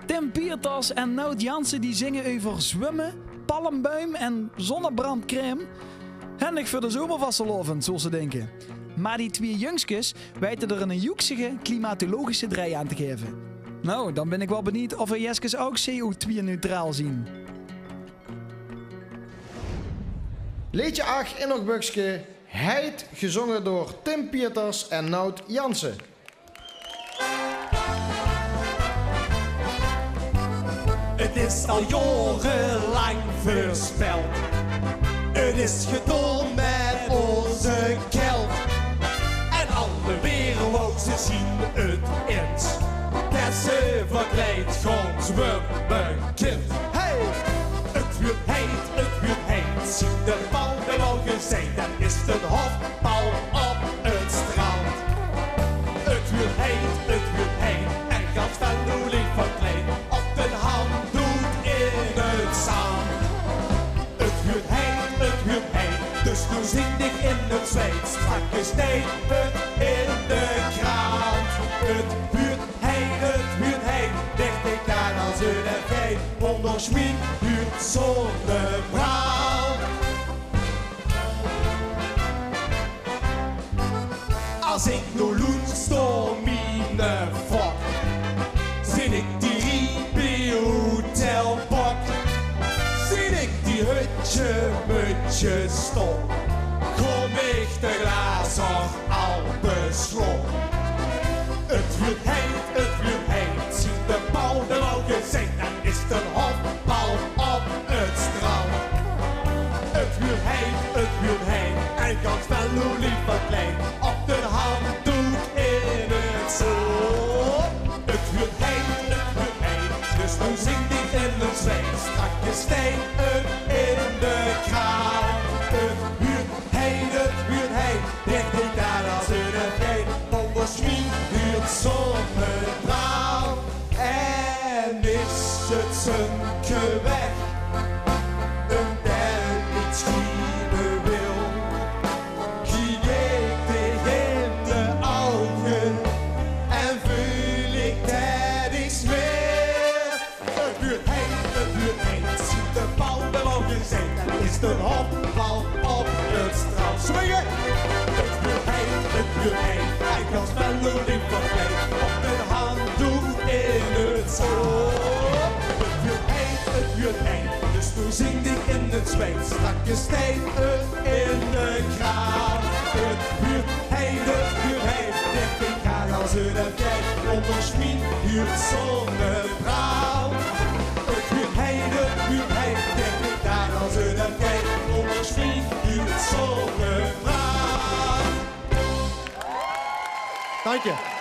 Tim Pieters en Nout Jansen die zingen over zwemmen, palmbuim en zonnebrandcrème. Handig voor de zomervastelovend, zoals ze denken. Maar die twee jongskes weten er een joeksige klimatologische draai aan te geven. Nou, dan ben ik wel benieuwd of we jeskes ook CO2-neutraal zien. Liedje 8 in nog Bukske, Heid, gezongen door Tim Pieters en Nout Jansen. Het is al jarenlang voorspeld. Het is gedaan met onze kelp. En alle wereld wou ze zien het eens. Dat ze verkleed gaan zwemmen kind. Hey! Het wordt heet, zie de bal wel al gezien. Dat is de hofbal op het strand. Het wordt heet, en gaat wel lief verkleed. Op de handdoek in het zand. Het wordt heet, dus nu zing ik in het Zweeds. Strakke steven in de krant. Het wordt heet, dicht ik daar als een vee. Onder schmien huurt zonnebrand. Als ik nu lunch door mijn fok, zin ik die riepie hotelbok. Zin ik die hutje stop, kom ik de glaas al beslok. Het wordt heet, zie de bal de wolken zijn. Dan is het een hofbal op het strand. Het wordt heet, en kan wel hoe lief verkleed. Op de handdoek in het zand. Het wordt heet, dus nu zingt ik in het Zweeds. Strakke stenen in de kraan. Het wordt heet, dicht ik daar als een vee. Onder schmien huurt zonnebrand. En is het sunke weg, een berg niet schieten wil. Kijk ik tegen de ogen en voel ik dat ik zweer. Het wordt heet, ziet de bal bewogen zijn. Dat is de hofbal op het strand. Swingen! Het wordt heet, hij kan spelen in verkleed. Op de handdoek in het zand. Het wordt heet, dus nu zing ik in het Zweeds. Strakke stenen in de kraan. Het wordt heet, dicht ik ga als een vee. Onder schmien huurt zonnebrand. Het wordt heet, dicht ik daar als een vee. Onder schmien huurt zonnebrand. Dank je.